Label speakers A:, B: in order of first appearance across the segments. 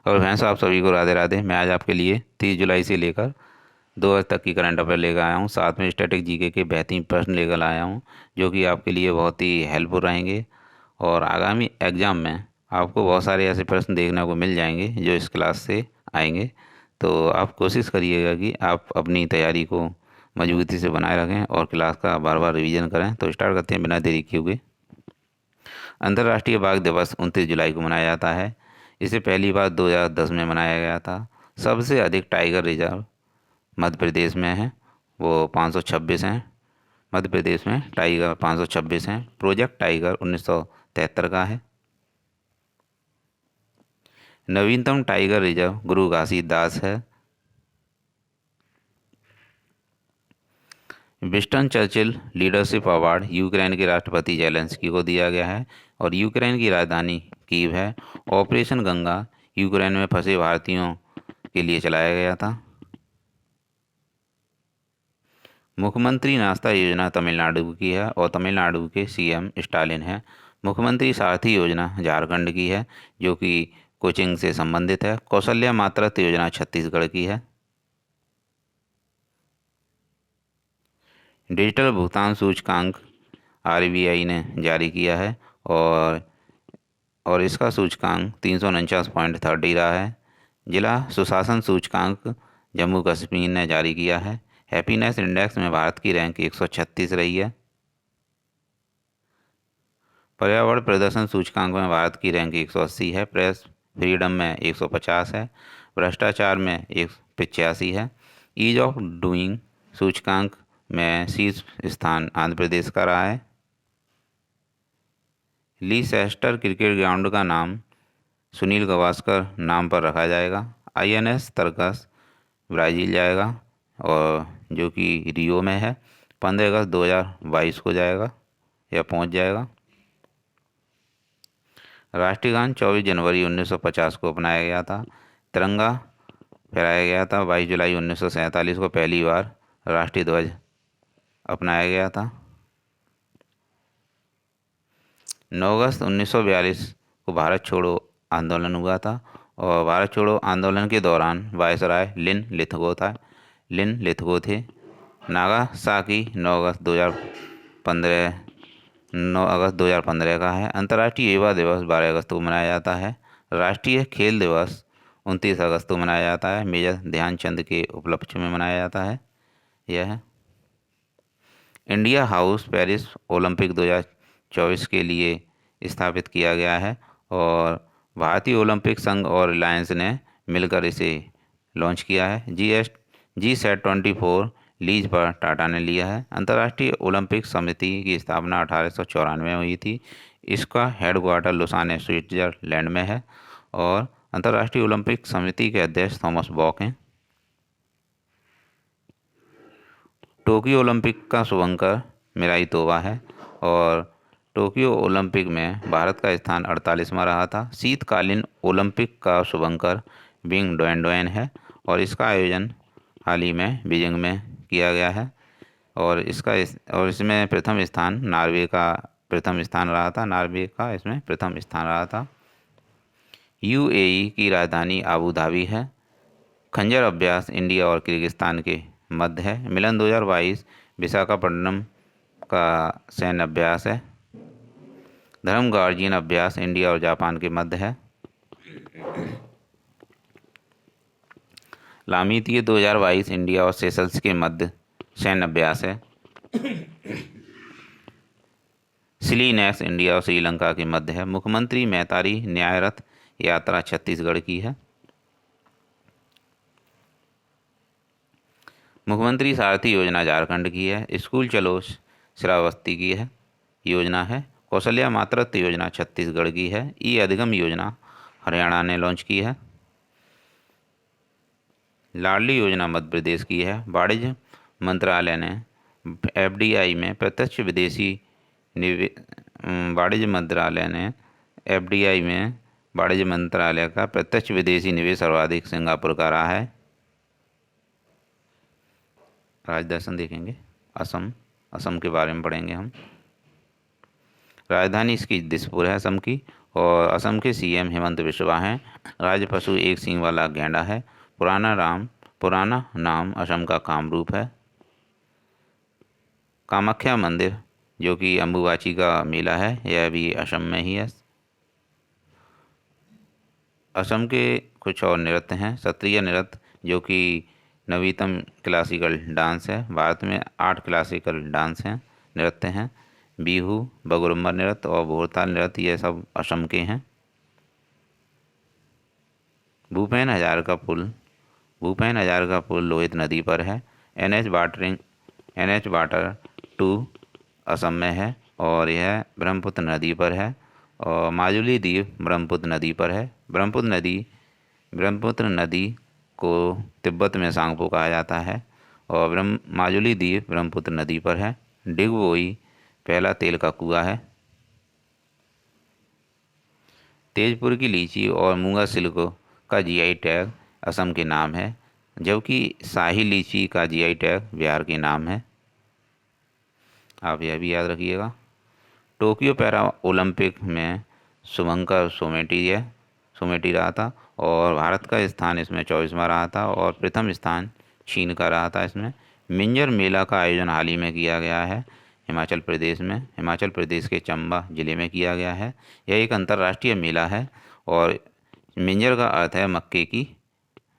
A: और फ्रेंड्स, आप सभी को राधे राधे। मैं आज आपके लिए 30 जुलाई से लेकर 2 अगस्त तक की करंट अफेयर लेकर आया हूँ। साथ में स्टैटिक जीके के बेहतरीन प्रश्न लेकर आया हूँ, जो कि आपके लिए बहुत ही हेल्पफुल रहेंगे। और आगामी एग्ज़ाम में आपको बहुत सारे ऐसे प्रश्न देखने को मिल जाएंगे जो इस क्लास से आएंगे। तो आप कोशिश करिएगा कि आप अपनी तैयारी को मजबूती से बनाए रखें और क्लास का बार बार रिवीजन करें। तो स्टार्ट करते हैं बिना देरी किए हुए। अंतर्राष्ट्रीय बाघ दिवस 29 जुलाई को मनाया जाता है। इसे पहली बार 2010 में मनाया गया था। सबसे अधिक टाइगर रिजर्व मध्य प्रदेश में है, वो 526 हैं। मध्य प्रदेश में टाइगर 526 हैं। प्रोजेक्ट टाइगर 1973 का है। नवीनतम टाइगर रिजर्व गुरु घासीदास है। Winston Churchill leadership award Ukraine के राष्ट्रपति जेलेंस्की को दिया गया है और यूक्रेन की राजधानी कीव है। ऑपरेशन गंगा यूक्रेन में फंसे भारतीयों के लिए चलाया गया था। मुख्यमंत्री नाश्ता योजना तमिलनाडु की है और तमिलनाडु के सीएम स्टालिन हैं। मुख्यमंत्री सारथी योजना झारखंड की है, जो कि कोचिंग से संबंधित है। कौशल्या मातृत्व योजना छत्तीसगढ़ की है। डिजिटल भुगतान सूचकांक आरबीआई ने जारी किया है और इसका सूचकांक 349.30 रहा है। जिला सुशासन सूचकांक जम्मू कश्मीर ने जारी किया है। हैप्पीनेस इंडेक्स में भारत की रैंक 136 रही है। पर्यावरण प्रदर्शन सूचकांक में भारत की रैंक 180 है। प्रेस फ्रीडम में 150 है। भ्रष्टाचार में 185 है। ईज ऑफ डूइंग सूचकांक में शीर्ष स्थान आंध्र प्रदेश का रहा है। लीसेस्टर क्रिकेट ग्राउंड का नाम सुनील गावस्कर नाम पर रखा जाएगा। आईएनएस तरकस ब्राज़ील जाएगा और जो कि रियो में है। 15 अगस्त 2022 को जाएगा या पहुंच जाएगा। राष्ट्रीय गान 24 जनवरी 1950 को अपनाया गया था। तिरंगा फहराया गया था 22 जुलाई 1947 को पहली बार राष्ट्रीय ध्वज अपनाया गया था। 9 अगस्त 1942 को भारत छोड़ो आंदोलन हुआ था और भारत छोड़ो आंदोलन के दौरान वायसराय लिन लिथगो थे। नागासाकी 9 अगस्त 2015 का है। अंतर्राष्ट्रीय युवा दिवस 12 अगस्त को मनाया जाता है। राष्ट्रीय खेल दिवस 29 अगस्त को मनाया जाता है। मेजर ध्यानचंद के उपलक्ष्य में मनाया जाता है। यह है। इंडिया हाउस पेरिस ओलंपिक 2024 के लिए स्थापित किया गया है और भारतीय ओलंपिक संघ और रिलायंस ने मिलकर इसे लॉन्च किया है। G-SAT-24 लीज पर टाटा ने लिया है। अंतर्राष्ट्रीय ओलंपिक समिति की स्थापना 1894 में हुई थी। इसका हेडक्वार्टर लुसाने स्विट्जरलैंड में है और अंतर्राष्ट्रीय ओलंपिक समिति के अध्यक्ष थॉमस बॉक हैं। टोक्यो ओलंपिक का शुभंकर मिराई तोबा है और टोक्यो ओलंपिक में भारत का स्थान 48वां रहा था। शीतकालीन ओलंपिक का शुभंकर बिंग डोएन है और इसका आयोजन हाल ही में बीजिंग में किया गया है और इसमें प्रथम स्थान नॉर्वे का इसमें प्रथम स्थान रहा था। यूएई की राजधानी आबू धाबी है। खंजर अभ्यास इंडिया और किर्गिस्तान के मध्य है। मिलन 2022 विशाखापट्टनम का सैन्य अभ्यास है। धर्म गार्जियन अभ्यास इंडिया और जापान के मध्य है। लामीतीय 2022 इंडिया और सेशल्स के मध्य सैन्य अभ्यास है। सिलीनेक्स इंडिया और श्रीलंका के मध्य है। मुख्यमंत्री मैतारी न्याय रथ यात्रा छत्तीसगढ़ की है। मुख्यमंत्री सारथी योजना झारखंड की है। स्कूल चलो श्रावस्ती की है योजना है। कौशल्या मातृत्व योजना छत्तीसगढ़ की है। ई अधिगम योजना हरियाणा ने लॉन्च की है। लाडली योजना मध्य प्रदेश की है। वाणिज्य मंत्रालय ने एफडीआई में प्रत्यक्ष विदेशी वाणिज्य मंत्रालय ने एफडीआई में वाणिज्य मंत्रालय का प्रत्यक्ष विदेशी निवेश सर्वाधिक सिंगापुर का रहा है। राज्य दर्शन देखेंगे। असम के बारे में पढ़ेंगे हम। राजधानी इसकी दिसपुर है असम की और असम के सीएम हेमंत बिस्वा हैं। राज्य पशु एक सींग वाला गैंडा है। पुराना नाम असम का कामरूप है। कामाख्या मंदिर जो कि अम्बुबाची का मेला है, यह भी असम में ही है। असम के कुछ और नृत्य हैं। सत्रिय नृत्य जो कि नवीनतम क्लासिकल डांस है। भारत में 8 क्लासिकल डांस हैं, नृत्य हैं। बिहू, बगुरुम्बा नृत्य और भोरताल नृत्य, ये सब असम के हैं। भूपेन हजारिका पुल भूपेन हजारिका पुल लोहित नदी पर है। एन एच वाटर 2 असम में है और यह ब्रह्मपुत्र नदी पर है। और माजुली द्वीप ब्रह्मपुत्र नदी पर है। ब्रह्मपुत्र नदी को तिब्बत में सांगपो कहा जाता है और माजुली द्वीप ब्रह्मपुत्र नदी पर है। डिगबोई पहला तेल का कुआं है। तेजपुर की लीची और मूंगा सिल्क का जीआई टैग असम के नाम है, जबकि शाही लीची का जीआई टैग बिहार के नाम है। आप यह भी याद रखिएगा। टोक्यो पैरा ओलंपिक में शुभंकर सोमेटी रहा था और भारत का स्थान इसमें 24वां रहा था और प्रथम स्थान चीन का रहा था। इसमें मिंजर मेला का आयोजन हाल ही में किया गया है हिमाचल प्रदेश के चंबा जिले में किया गया है। यह एक अंतर्राष्ट्रीय मेला है और मिंजर का अर्थ है मक्के की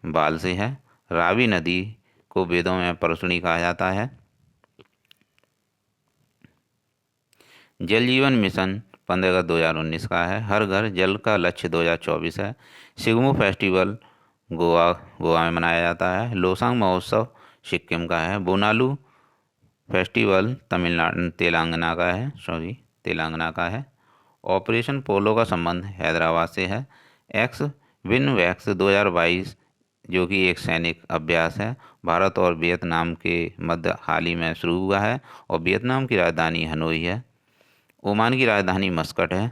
A: बाल से है। रावी नदी को वेदों में परसुनी कहा जाता है। जल जीवन मिशन 15 अगस्त 2019 का है। हर घर जल का लक्ष्य 2024 है। सिगमो फेस्टिवल गोवा में मनाया जाता है। लोसांग महोत्सव सिक्किम का है। बोनालू फेस्टिवल तेलंगाना का है। ऑपरेशन पोलो का संबंध हैदराबाद से है। एक्स विन वैक्स 2022 जो कि एक सैनिक अभ्यास है, भारत और वियतनाम के मध्य हाल ही में शुरू हुआ है और वियतनाम की राजधानी हनोई है। ओमान की राजधानी मस्कट है।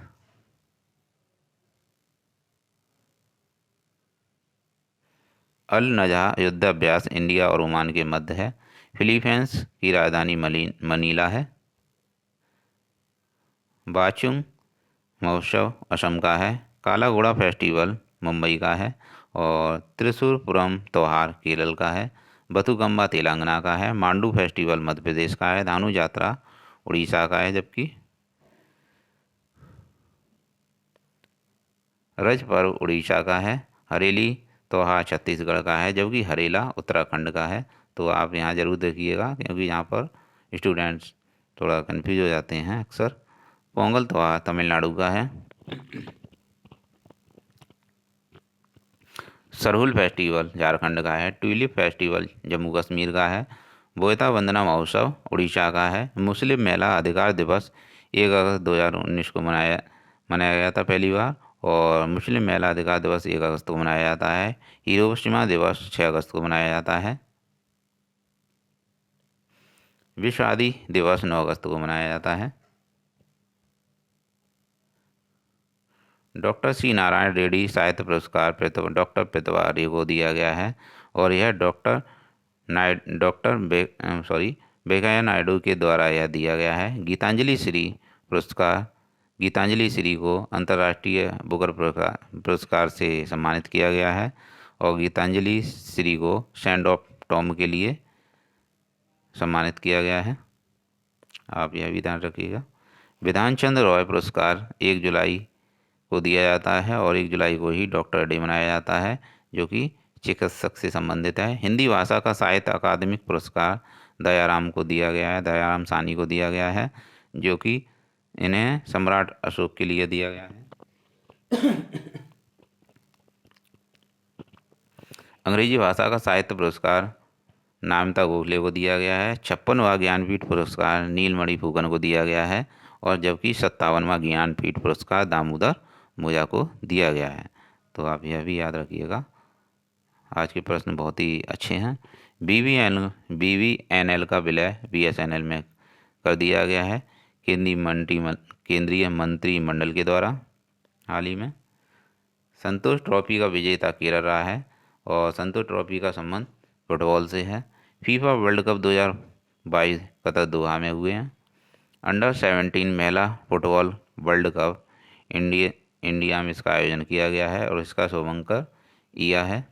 A: अल नजह युद्धाभ्यास इंडिया और ओमान के मध्य है। फिलीपींस की राजधानी मनीला है। बाचुंग महोत्सव असम का है। काला घोड़ा फेस्टिवल मुंबई का है और त्रिशूरपुरम त्योहार केरल का है। बथुकम्बा तेलंगाना का है। मांडू फेस्टिवल मध्य प्रदेश का है। धानु यात्रा उड़ीसा का है, जबकि रज पर्व उड़ीसा का है। हरेली त्योहार छत्तीसगढ़ का है, जबकि हरेला उत्तराखंड का है। तो आप यहाँ जरूर देखिएगा क्योंकि यहाँ पर स्टूडेंट्स थोड़ा कंफ्यूज हो जाते हैं अक्सर। पोंगल त्योहार तमिलनाडु का है। सरहुल फेस्टिवल झारखंड का है। ट्यूलिप फेस्टिवल जम्मू कश्मीर का है। बोयता वंदना महोत्सव उड़ीसा का है। मुस्लिम महिला अधिकार दिवस 1 अगस्त 2019 को मनाया गया था पहली बार और मुस्लिम महिला अधिकार दिवस 1 अगस्त को मनाया जाता है। हिरोशिमा दिवस 6 अगस्त को मनाया जाता है। विश्व आदि दिवस 9 अगस्त को मनाया जाता है। डॉक्टर सी नारायण रेड्डी साहित्य पुरस्कार डॉक्टर प्रतिभा रे को दिया गया है और यह वेंकैया नायडू के द्वारा यह दिया गया है। गीतांजलि श्री को अंतर्राष्ट्रीय बुकर पुरस्कार से सम्मानित किया गया है और गीतांजलि श्री को सैंड ऑफ टॉम के लिए सम्मानित किया गया है। आप यह भी ध्यान रखिएगा। विधान चंद्र रॉय पुरस्कार 1 जुलाई को दिया जाता है और 1 जुलाई को ही डॉक्टर डे मनाया जाता है, जो कि चिकित्सक से संबंधित है। हिंदी भाषा का साहित्य अकादमिक पुरस्कार दयाराम सानी को दिया गया है, जो कि इन्हें सम्राट अशोक के लिए दिया गया है। अंग्रेजी भाषा का साहित्य पुरस्कार नामिता गोखले को दिया गया है। 56वां ज्ञानपीठ पुरस्कार नीलमणि फूकन को दिया गया है और जबकि 57वां ज्ञानपीठ पुरस्कार दामोदर मोजा को दिया गया है। तो आप यह भी याद रखिएगा। आज के प्रश्न बहुत ही अच्छे हैं। BVNL का विलय BSNL में कर दिया गया है केंद्रीय मंत्रिमंडल के द्वारा हाल ही में। संतोष ट्रॉफी का विजेता केरल रहा है और संतोष ट्रॉफी का संबंध फुटबॉल से है। फीफा वर्ल्ड कप 2022 कतर दोहा में हुए हैं। अंडर 17 महिला फुटबॉल वर्ल्ड कप इंडिया में इसका आयोजन किया गया है और इसका शुभंकर ईया है।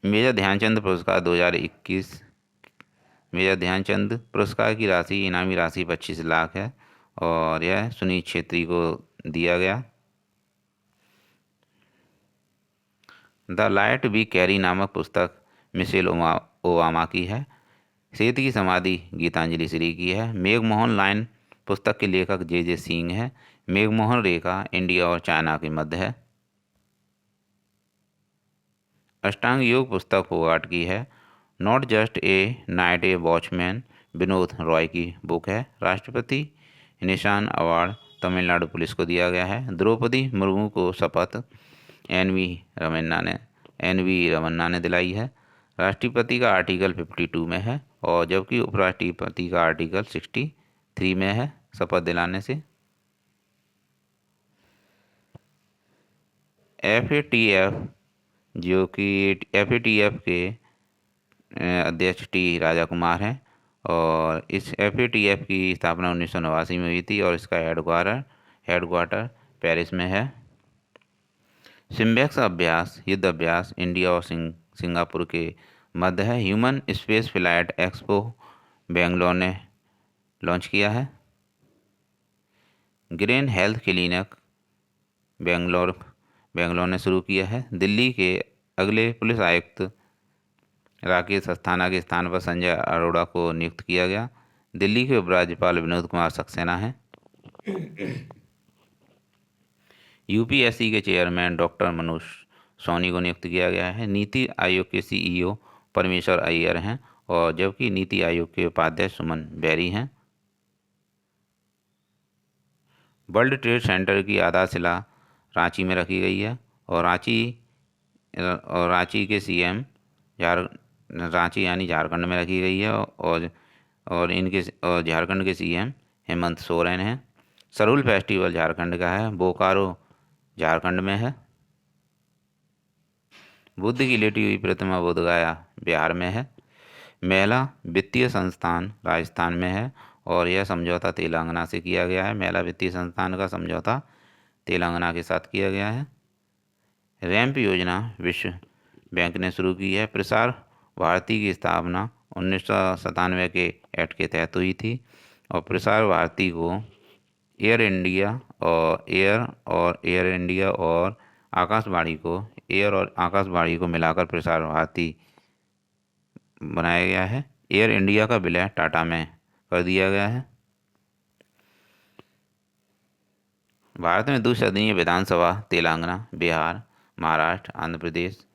A: मेजर ध्यानचंद पुरस्कार 2021। मेजर ध्यानचंद पुरस्कार की राशि, इनामी राशि 25 लाख है और यह सुनील छेत्री को दिया गया। द लाइट वी कैरी नामक पुस्तक मिशेल ओबामा की है। सेठ की समाधि गीतांजलि श्री की है। मेघमोहन लाइन पुस्तक के लेखक जे सिंह है। मेघमोहन रेखा इंडिया और चाइना के मध्य है। अष्टांग योग पुस्तक फोगाट की है। Not just a night A watchman Vinod Roy की बुक है। राष्ट्रपति निशान अवार्ड तमिलनाडु पुलिस को दिया गया है। द्रौपदी मुर्मू को शपथ एन वी रमन्ना ने दिलाई है। राष्ट्रपति का आर्टिकल 52 में है और जबकि उपराष्ट्रपति का आर्टिकल 63 में है शपथ दिलाने से। FATF जो कि FATF के अध्यक्ष टी राजा कुमार हैं और इस FATF की स्थापना 1989 में हुई थी और इसका हेडक्वार्टर पेरिस में है। सिम्बेक्स अभ्यास युद्ध अभ्यास इंडिया और सिंगापुर के मध्य है। Human space flight expo Bangalore ने लॉन्च किया है। ग्रीन हेल्थ क्लिनिक बेंगलोर ने शुरू किया है। दिल्ली के अगले पुलिस आयुक्त राकेश अस्थाना के स्थान पर संजय अरोड़ा को नियुक्त किया गया। दिल्ली के उपराज्यपाल विनोद कुमार सक्सेना हैं। UPSC के चेयरमैन डॉक्टर मनोज सोनी को नियुक्त किया गया है। नीति आयोग के CEO परमेश्वर अय्यर हैं और जबकि नीति आयोग के उपाध्यक्ष सुमन बेरी हैं। वर्ल्ड ट्रेड सेंटर की आधारशिला रांची में रखी गई है और रांची के CM रांची यानी झारखंड में रखी गई है और झारखंड के CM हेमंत सोरेन हैं। सरूल फेस्टिवल झारखंड का है। बोकारो झारखंड में है। बुद्ध की लेटी हुई प्रतिमा बोधगया बिहार में है। मेला वित्तीय संस्थान राजस्थान में है और यह समझौता तेलंगाना से किया गया है। मेला वित्तीय संस्थान का समझौता तेलंगाना के साथ किया गया है। रैंप योजना विश्व बैंक ने शुरू की है। प्रसार भारती की स्थापना 1997 के एक्ट के तहत हुई थी और प्रसार भारती को एयर इंडिया और आकाशवाणी को मिलाकर प्रसार भारती बनाया गया है। एयर इंडिया का विलय टाटा में कर दिया गया है। भारत में द्विसदनीय विधानसभा तेलंगाना, बिहार, महाराष्ट्र, आंध्र प्रदेश,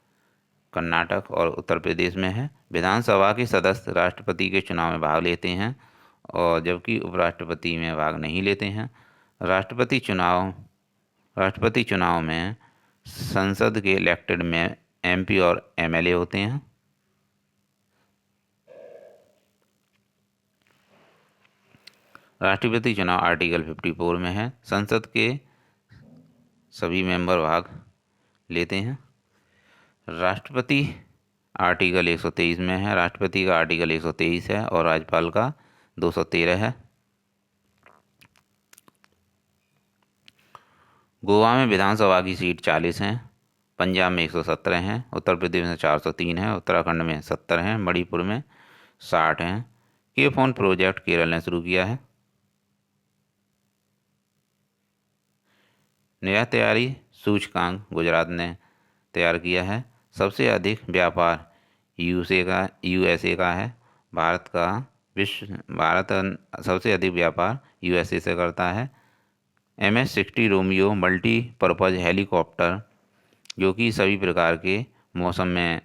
A: कर्नाटक और उत्तर प्रदेश में है। विधानसभा के सदस्य राष्ट्रपति के चुनाव में भाग लेते हैं और जबकि उपराष्ट्रपति में भाग नहीं लेते हैं। राष्ट्रपति चुनाव में संसद के इलेक्टेड में MP और MLA होते हैं। राष्ट्रपति चुनाव आर्टिकल 54 में है। संसद के सभी मेंबर भाग लेते हैं। राष्ट्रपति आर्टिकल 123 में है। राष्ट्रपति का आर्टिकल 123 है और राज्यपाल का 213 है। गोवा में विधानसभा की सीट 40 हैं। पंजाब में 117 हैं। उत्तर प्रदेश में 403 है। उत्तराखंड में 70 हैं। मणिपुर में 60 हैं। के फोन प्रोजेक्ट केरल ने शुरू किया है। निर्यात तैयारी सूचकांक गुजरात ने तैयार किया है। सबसे अधिक व्यापार USA का है। भारत सबसे अधिक व्यापार USA से करता है। MS-60 रोमियो मल्टीपर्पज़ हेलीकॉप्टर जो कि सभी प्रकार के मौसम में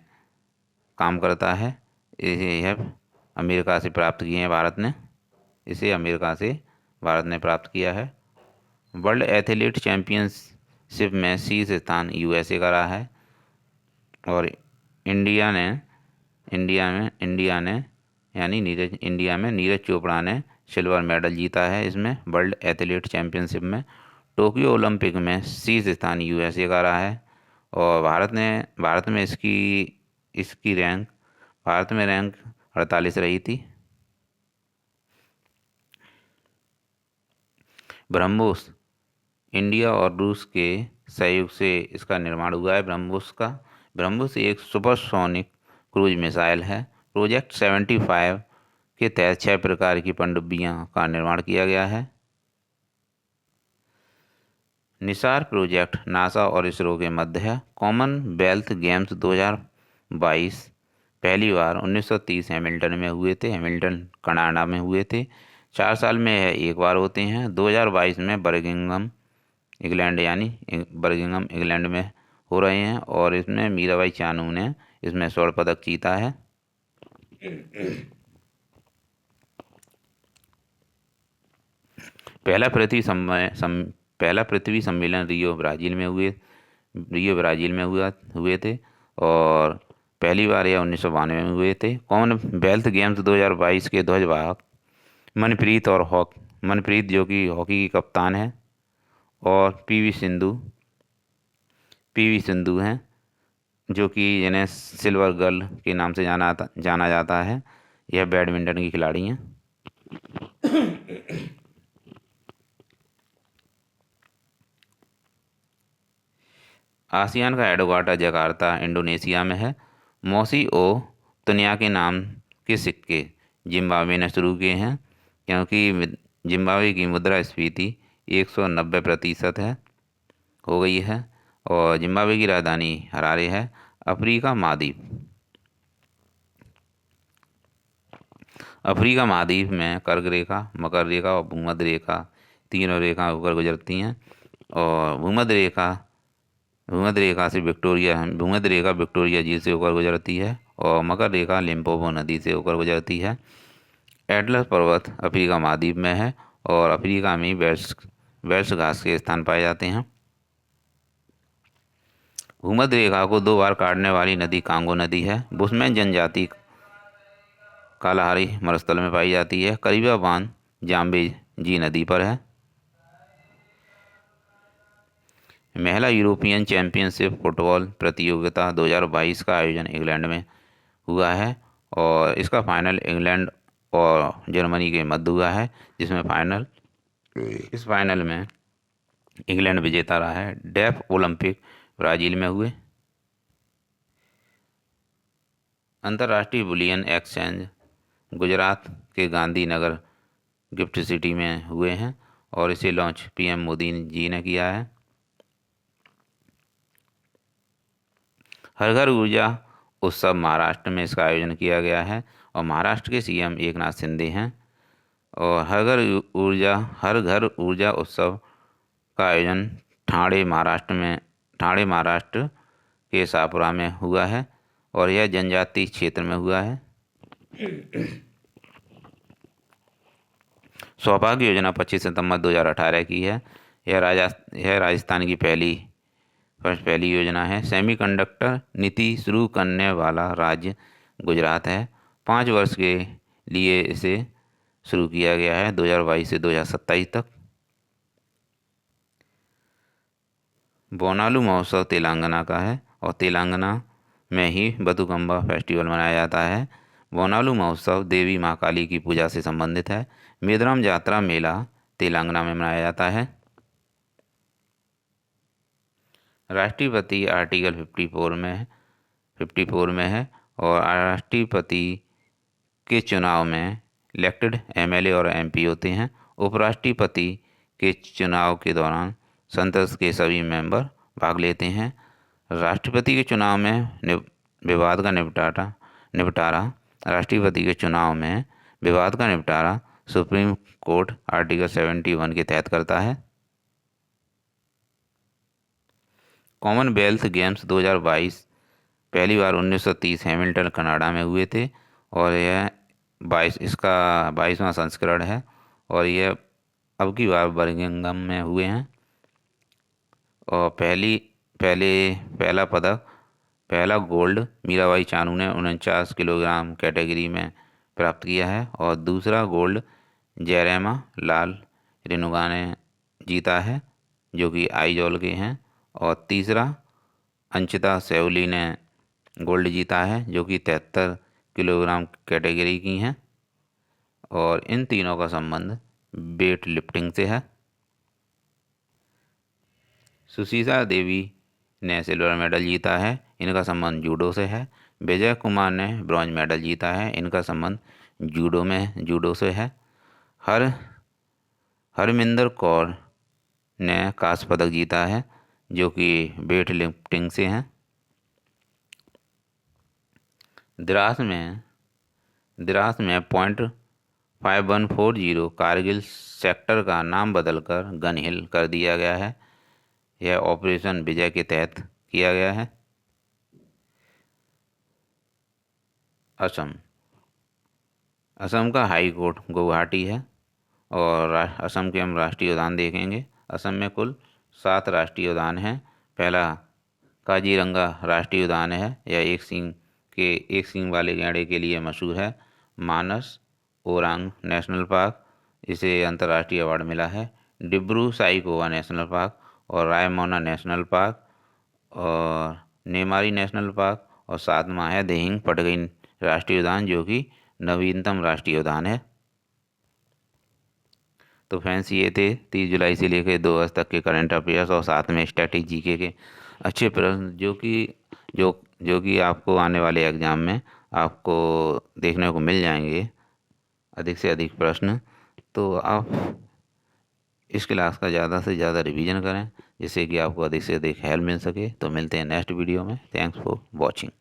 A: काम करता है, यह अमेरिका से प्राप्त किए हैं भारत ने। इसे अमेरिका से भारत ने प्राप्त किया है। वर्ल्ड एथलीट चैम्पियनशिप में शीर्ष स्थान USA का रहा है और इंडिया में नीरज चोपड़ा ने सिल्वर मेडल जीता है इसमें वर्ल्ड एथलीट चैम्पियनशिप में। टोक्यो ओलंपिक में शीर्ष स्थान USA का रहा है और भारत में इसकी रैंक 48 रही थी। ब्रह्मोस इंडिया और रूस के सहयोग से इसका निर्माण हुआ है। ब्रह्मोस एक सुपरसोनिक क्रूज मिसाइल है। प्रोजेक्ट 75 के तहत 6 प्रकार की पनडुब्बियों का निर्माण किया गया है। निसार प्रोजेक्ट नासा और इसरो के मध्य है। कॉमनवेल्थ गेम्स 2022 पहली बार 1930 हैमिल्टन में हुए थे। हैमिल्टन कनाडा में हुए थे। 4 साल में एक बार होते हैं। 2022 में बर्मिंघम इंग्लैंड में हो रहे हैं और इसमें मीराबाई चानू ने इसमें स्वर्ण पदक जीता है। पहला पृथ्वी सम्मेलन रियो ब्राज़ील में हुए थे और पहली बार यह 1992 में हुए थे। कॉमनवेल्थ गेम्स 2022 के ध्वजवाहक मनप्रीत जो कि हॉकी की कप्तान है और पीवी सिंधु हैं जो कि जिन्हें सिल्वर गर्ल के नाम से जाना जाता है। यह बैडमिंटन की खिलाड़ी हैं। आसियान का हेडक्वार्टर जकार्ता इंडोनेशिया में है। मोसी ओ तुनिया के नाम के सिक्के जिम्बाब्वे ने शुरू किए हैं क्योंकि जिम्बाब्वे की मुद्रास्फीति 190% हो गई है और जिम्बाब्वे की राजधानी हरारे है। अफ्रीका महाद्वीप में कर्क रेखा, मकर रेखा और भूमध्य रेखा तीनों रेखा होकर गुजरती हैं और भूमध्य रेखा विक्टोरिया झील से होकर गुजरती है और मकर रेखा लिम्पोपो नदी से होकर गुजरती है। एटलस पर्वत अफ्रीका महाद्वीप में है और अफ्रीका में वेल्स घास के स्थान पाए जाते हैं। भूमध्य रेखा को 2 बार काटने वाली नदी कांगो नदी है। बुशमैन जनजाति कालाहारी मरुस्थल में पाई जाती है। करीबा बांध जाम्बेजी नदी पर है। महिला यूरोपियन चैंपियनशिप फुटबॉल प्रतियोगिता 2022 का आयोजन इंग्लैंड में हुआ है और इसका फाइनल इंग्लैंड और जर्मनी के मध्य हुआ है जिसमें इस फाइनल में इंग्लैंड विजेता रहा है। डेफ ओलंपिक ब्राज़ील में हुए। अंतर्राष्ट्रीय बुलियन एक्सचेंज गुजरात के गांधीनगर गिफ्ट सिटी में हुए हैं और इसे लॉन्च पीएम मोदी जी ने किया है। हर घर ऊर्जा उत्सव महाराष्ट्र में इसका आयोजन किया गया है और महाराष्ट्र के सीएम एकनाथ शिंदे हैं और हर घर ऊर्जा उत्सव का आयोजन ठाणे महाराष्ट्र के सापुरा में हुआ है और यह जनजातीय क्षेत्र में हुआ है। सौभाग्य योजना 25 सितंबर 2018 की है। यह राजस्थान की पहली योजना है। सेमीकंडक्टर नीति शुरू करने वाला राज्य गुजरात है। 5 वर्ष के लिए इसे शुरू किया गया है 2022 से 2027 तक। बोनालू महोत्सव तेलंगाना का है और तेलंगाना में ही बतुकम्बा फेस्टिवल मनाया जाता है। बोनालू महोत्सव देवी माँ काली की पूजा से संबंधित है। मेदराम जात्रा मेला तेलंगाना में मनाया जाता है। राष्ट्रपति आर्टिकल 54 में है और राष्ट्रपति के चुनाव में इलेक्टेड एमएलए और एमपी होते हैं। उपराष्ट्रपति के चुनाव के दौरान संसद के सभी मेंबर भाग लेते हैं। राष्ट्रपति के चुनाव में विवाद का निपटारा सुप्रीम कोर्ट आर्टिकल 71 के तहत करता है। कॉमनवेल्थ गेम्स 2022 पहली बार 1930 हैमिल्टन कनाडा में हुए थे और इसका 22वां संस्करण है और यह अब की बार बर्मिंघम में हुए हैं और पहला गोल्ड मीराबाई चानू ने 49 किलोग्राम कैटेगरी में प्राप्त किया है और दूसरा गोल्ड जयरेमा लाल रेणुका ने जीता है जो कि आइजॉल के हैं और तीसरा अंशिता सेवली ने गोल्ड जीता है जो कि 73 किलोग्राम कैटेगरी की हैं और इन तीनों का संबंध वेट लिफ्टिंग से है। सुशीला देवी ने सिल्वर मेडल जीता है, इनका संबंध जूडो से है। विजय कुमार ने ब्रॉन्ज मेडल जीता है, इनका संबंध जूडो से है। हरमिंदर कौर ने कांस्य पदक जीता है, जो कि वेट लिफ्टिंग से हैं। द्रास में .5140 कारगिल सेक्टर का नाम बदलकर गन हिल कर दिया गया है। यह ऑपरेशन विजय के तहत किया गया है। असम का हाई कोर्ट गुवाहाटी है। और असम के हम राष्ट्रीय उद्यान देखेंगे। असम में कुल 7 राष्ट्रीय उद्यान हैं। पहला काजीरंगा राष्ट्रीय उद्यान है। यह एक सींग वाले गैंडे के लिए मशहूर है। मानस ओरांग नेशनल पार्क, इसे अंतर्राष्ट्रीय अवार्ड मिला है। डिब्रू साइखोवा नेशनल पार्क और रायमोना नेशनल पार्क और नेमारी नेशनल पार्क, और 7वां है दिहिंग पटकाई राष्ट्रीय उद्यान, जो कि नवीनतम राष्ट्रीय उद्यान है। तो फ्रेंड्स, ये थे 30 जुलाई से लेकर 2 अगस्त तक के करंट अफेयर्स और साथ में स्टैटिक जीके के अच्छे प्रश्न, जो कि आपको आने वाले एग्ज़ाम में आपको देखने को मिल जाएंगे, अधिक से अधिक प्रश्न। तो आप इस क्लास का ज़्यादा से ज़्यादा रिवीजन करें, जिससे कि आपको अधिक से अधिक हेल्प मिल सके। तो मिलते हैं नेक्स्ट वीडियो में। Thanks for watching.